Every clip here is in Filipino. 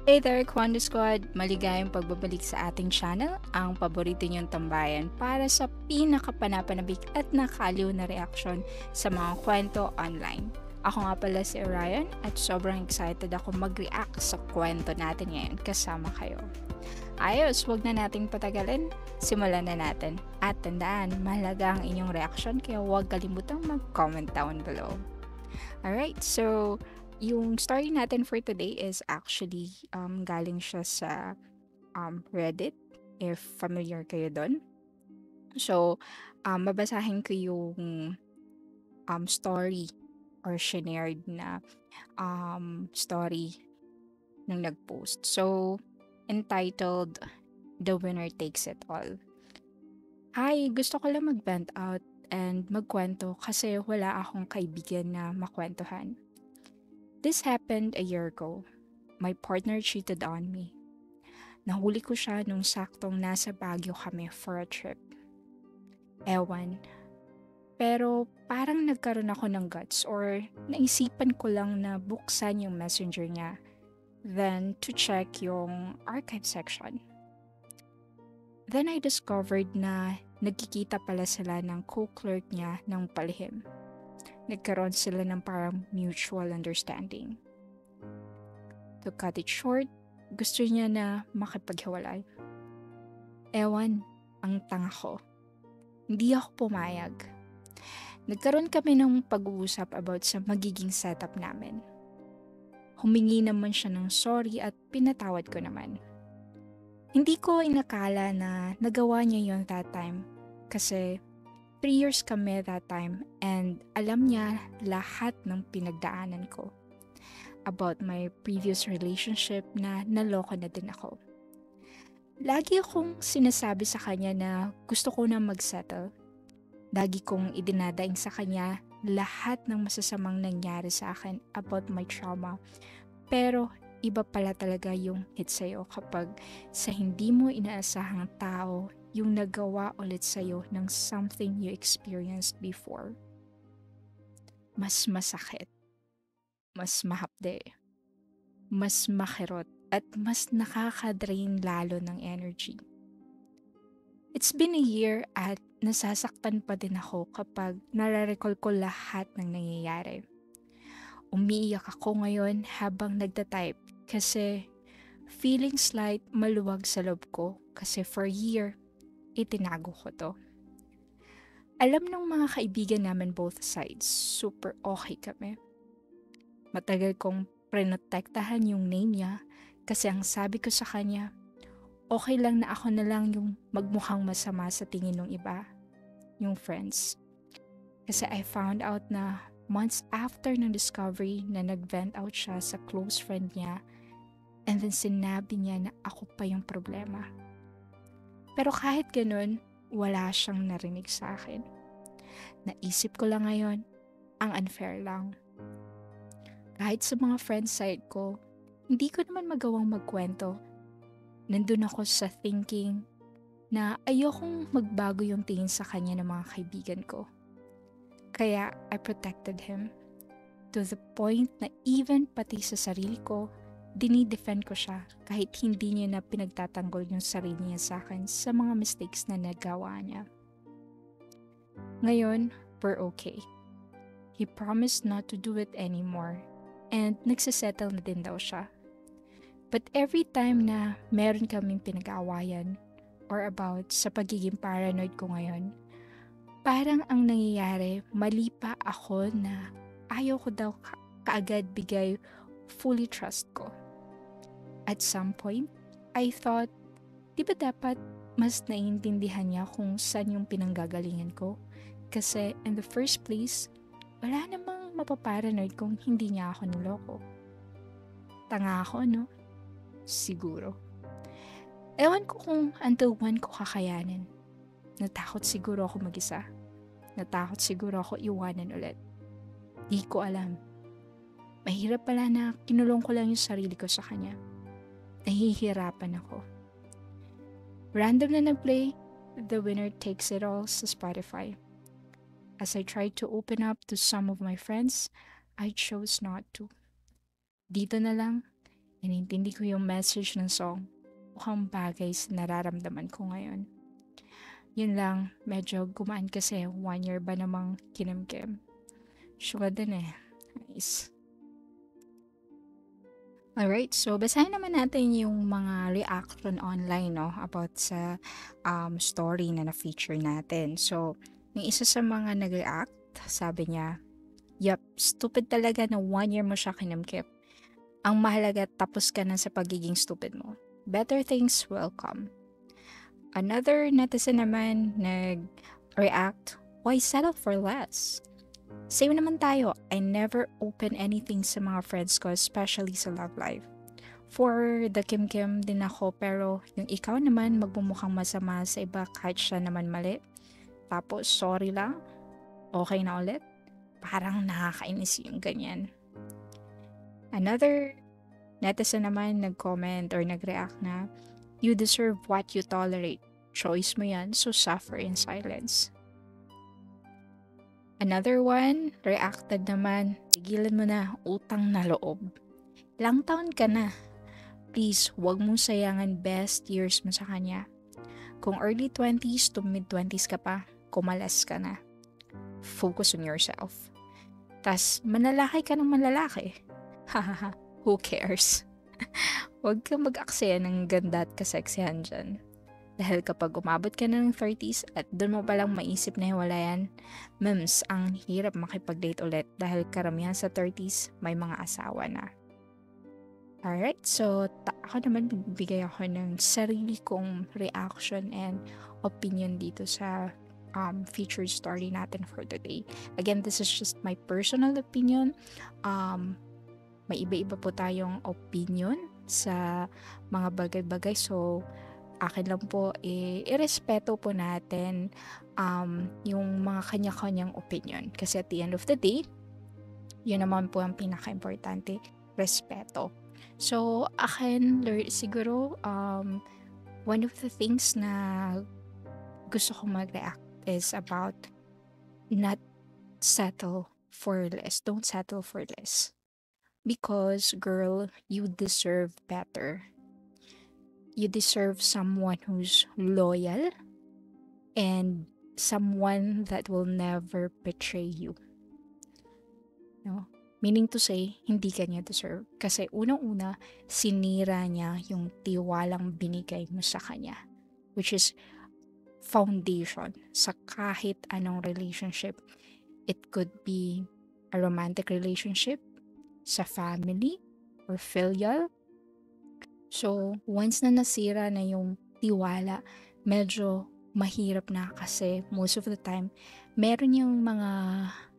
Hey there, Kwanda Squad! Maligayang pagbabalik sa ating channel, ang paborito niyong tambayan para sa pinakapanapanabik at nakaliw na reaksyon sa mga kwento online. Ako nga pala si Orion at sobrang excited ako mag-react sa kwento natin ngayon kasama kayo. Ayos, wag na nating patagalin. Simulan na natin. At tandaan, mahalaga ang inyong reaction kaya huwag kalimutang mag-comment down below. Alright, so yung story natin for today is actually galing siya sa Reddit, if familiar kayo doon. So, babasahin ko yung story or shared na story ng nag-post. So, entitled, The Winner Takes It All. Hi, gusto ko lang mag-vent out and magkwento kasi wala akong kaibigan na makwentuhan. This happened a year ago. My partner cheated on me. Nahuli ko siya nung saktong nasa Baguio kami for a trip. Ewan. Pero parang nagkaroon ako ng guts or naisipan ko lang na buksan yung messenger niya. Then to check yung archive section. Then I discovered na nagkikita pala sila ng co-clerk niya ng palihim. Nagkaroon sila ng parang mutual understanding. To cut it short, gusto niya na makipaghiwalay. Ewan, ang tanga ko. Hindi ako pumayag. Nagkaroon kami ng pag-uusap about sa magiging setup namin. Humingi naman siya ng sorry at pinatawad ko naman. Hindi ko inakala na nagawa niya yon that time kasi 3 years kami that time and alam niya lahat ng pinagdaanan ko about my previous relationship na naloko na din ako. Lagi akong sinasabi sa kanya na gusto ko na mag-settle. Lagi kong idinadaing sa kanya lahat ng masasamang nangyari sa akin about my trauma. Pero iba pala talaga yung hit sa'yo kapag sa hindi mo inaasahang tao yung nagawa ulit sa'yo ng something you experienced before. Mas masakit, mas mahapde, mas makirot, at mas nakaka-drain lalo ng energy. It's been a year at nasasaktan pa din ako kapag nare-recall ko lahat ng nangyayari. Umiiyak ako ngayon habang nagtatype kasi feeling slight maluwag sa loob ko kasi for a year, itinago ko to. Alam ng mga kaibigan namin both sides, super okay kami. Matagal kong prenotektahan yung name niya kasi ang sabi ko sa kanya, okay lang na ako na lang yung magmukhang masama sa tingin ng iba, yung friends. Kasi I found out na months after ng discovery na nag-vent out siya sa close friend niya and then sinabi niya na ako pa yung problema. Pero kahit ganun, wala siyang narinig sa akin. Naisip ko lang ngayon, ang unfair lang. Kahit sa mga friend side ko, hindi ko naman magawang magkwento. Nandun ako sa thinking na ayokong magbago yung tingin sa kanya ng mga kaibigan ko. Kaya I protected him to the point na even pati sa sarili ko, dinidefend ko siya kahit hindi niya na pinagtatanggol yung sarili niya sa akin sa mga mistakes na nagawa niya. Ngayon, we're okay. He promised not to do it anymore and nagsasettle na din daw siya. But every time na meron kaming pinag-aawayan or about sa pagiging paranoid ko ngayon, parang ang nangyayari, mali pa ako na ayaw ko daw kaagad bigay fully trust ko. At some point, I thought, di ba dapat mas naiintindihan niya kung saan yung pinanggagalingan ko? Kasi in the first place, wala namang mapaparanoid kung hindi niya ako niloko. Tanga ako, no? Siguro. Ewan ko kung until when ko kakayanin. Natakot siguro ako mag-isa. Natakot siguro ako iwanan ulit. Di ko alam. Mahirap pala na kinulong ko lang yung sarili ko sa kanya. Nahihirapan ako. Random na nag-play, The Winner Takes It All sa Spotify. As I tried to open up to some of my friends, I chose not to. Dito na lang, inintindi ko yung message ng song. Mukhang bagay sa nararamdaman ko ngayon. Yun lang, medyo gumaan kasi 1 year ba namang kinimkim. Sugar din eh. Nice. Alright, so basahin naman natin yung mga reaction online, no, about sa story na na-feature natin. So, yung isa sa mga nag-react, sabi niya, "Yup, stupid talaga na 1 year mo siya kinimkim. Ang mahalaga tapos ka na sa pagiging stupid mo. Better things will come." Another netizen naman nag-react, "Why settle for less? Same naman tayo. I never open anything sa mga friends ko, especially sa love life. For the kim-kim din ako, pero yung ikaw naman magmumukhang masama sa iba kahit siya naman mali. Tapos sorry lang, okay na ulit." Parang nakakainis yung ganyan. Another netizen naman nag-comment or nag-react na, "You deserve what you tolerate. Choice mo yan, so suffer in silence." Another one, reacted naman, "Tigilan mo na, utang na loob. Ilang taon ka na. Please, huwag mong sayangan best years mo sa kanya. Kung early 20s to mid 20s ka pa, kumalas ka na. Focus on yourself. Tas, manlalaki ka ng manlalaki. Hahaha, who cares? Huwag kang mag-aksaya ng ganda at kaseksihan dyan. Dahil kapag umabot ka na ng 30s at doon mo palang maisip na hiwalayan, mems, ang hirap makipag-date ulit dahil karamihan sa 30s may mga asawa na." Alright, so ako naman magbibigay ako ng sarili kong reaction and opinion dito sa featured story natin for today. Again, this is just my personal opinion. May iba-iba po tayong opinion sa mga bagay-bagay. So, akin lang po, irespeto po natin yung mga kanya-kanyang opinion. Kasi at the end of the day, yun naman po ang pinaka-importante, respeto. So, akin, siguro, one of the things na gusto kong mag-react is about not settle for less. Don't settle for less. Because, girl, you deserve better. You deserve someone who's loyal and someone that will never betray you. No? Meaning to say, hindi ka niya deserve. Kasi unang-una, sinira niya yung tiwalang binigay mo sa kanya. Which is foundation sa kahit anong relationship. It could be a romantic relationship, sa family, or filial. So, once na nasira na yung tiwala, medyo mahirap na kasi most of the time, meron yung mga,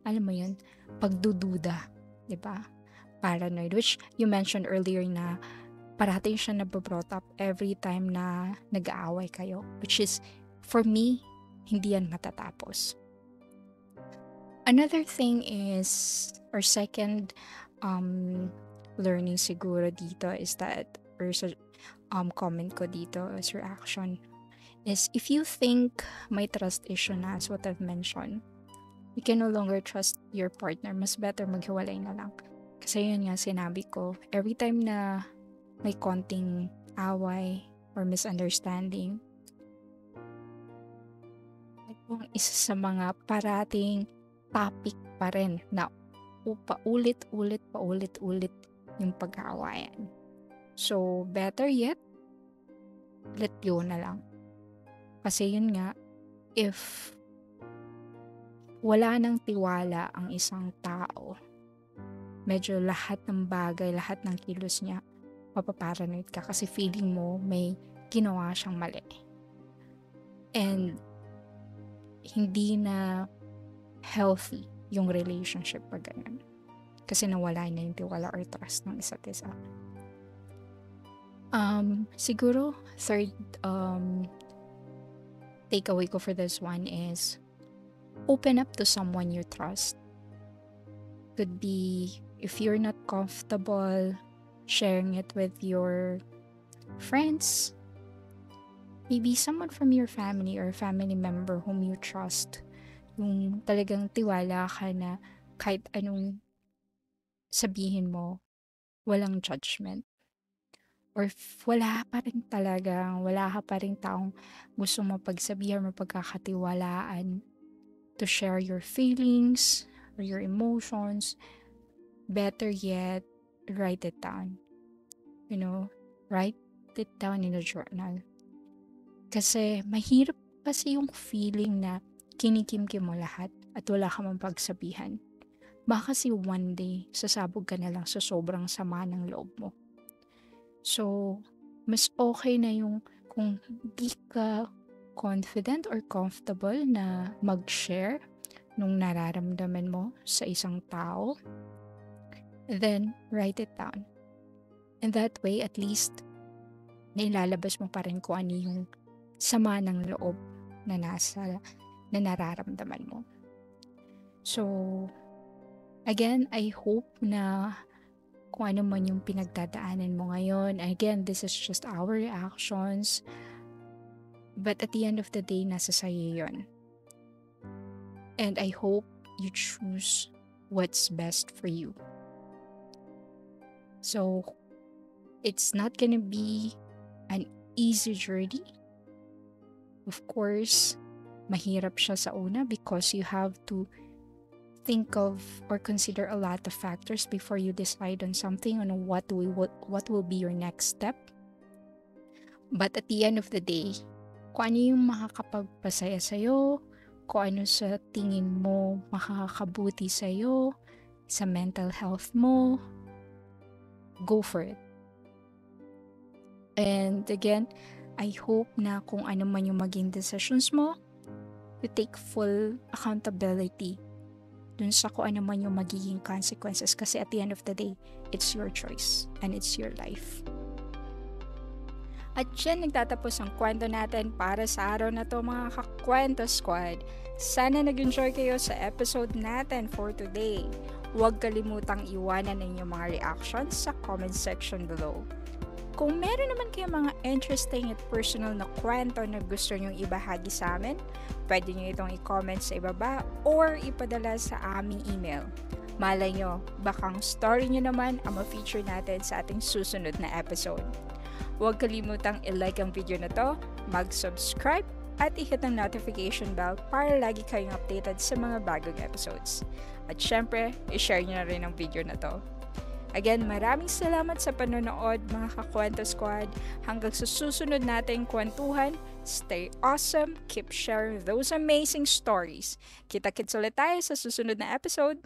alam mo yun, pagdududa, di ba? Paranoid, which you mentioned earlier na parating siya nabobrought up every time na nag-aaway kayo. Which is, for me, hindi yan matatapos. Another thing is, or second learning siguro dito is that, or sa comment ko dito as reaction, is if you think may trust issue na, as what I've mentioned, you can no longer trust your partner, mas better maghiwalay na lang. Kasi yun nga sinabi ko, every time na may konting away or misunderstanding, ito ang isa sa mga parating topic pa rin na paulit-ulit yung pag-aawayan. So, better yet, let go na lang. Kasi yun nga, if wala nang tiwala ang isang tao, medyo lahat ng bagay, lahat ng kilos niya, mapaparanoid ka kasi feeling mo may ginawa siyang mali. And hindi na healthy yung relationship pag ganun. Kasi nawala na yung tiwala or trust ng isa't isa. Siguro, third takeaway ko for this one is open up to someone you trust. Could be if you're not comfortable sharing it with your friends, maybe someone from your family or family member whom you trust. Yung talagang tiwala ka na kahit anong sabihin mo, walang judgment. or wala pa rin talagang wala ka pa ring taong gustong mapagsabihan, mapagkakatiwalaan to share your feelings or your emotions, better yet, write it down. You know, write it down in a journal. Kasi mahirap kasi yung feeling na kinikimkim mo lahat at wala ka mang pagsabihan. Baka kasi one day, sasabog ka na lang sa sobrang sama ng loob mo. So, mas okay na yung kung di ka confident or comfortable na mag-share nung nararamdaman mo sa isang tao, then write it down. And that way, at least, nailalabas mo pa rin kung ano yung sama ng loob na nararamdaman mo. So, again, I hope na kung ano man yung pinagdadaanan mo ngayon, again, this is just our reactions. But at the end of the day, nasa sa'yo yun. And I hope you choose what's best for you. So, it's not gonna be an easy journey. Of course, mahirap siya sa una because you have to think of or consider a lot of factors before you decide on something, on what will be your next step. But at the end of the day, kung ano yung makakapagpasaya sa'yo, kung ano sa tingin mo makakabuti sa'yo, sa mental health mo, go for it. And again, I hope na kung ano man yung maging decisions mo, you take full accountability dun sa kung ano man yung magiging consequences, kasi at the end of the day, it's your choice and it's your life. At dyan nagtatapos ang kwento natin para sa araw na to, mga Kakwento Squad. Sana nag-enjoy kayo sa episode natin for today. Huwag kalimutang iwanan ng inyong mga reactions sa comment section below. Kung meron naman kayo mga interesting at personal na kwento na gusto nyong ibahagi sa amin, pwede nyo itong i-comment sa ibaba or ipadala sa aming email. Malay nyo, bakang story nyo naman ang ma-feature natin sa ating susunod na episode. Huwag kalimutang i-like ang video na to, mag-subscribe, at i-hit ang notification bell para lagi kayong updated sa mga bagong episodes. At syempre, i-share nyo na rin ang video na to. Again, maraming salamat sa panonood, mga Kakwento Squad. Hanggang sa susunod nating kwentuhan, stay awesome, keep sharing those amazing stories. Kita-kits ulit tayo sa susunod na episode.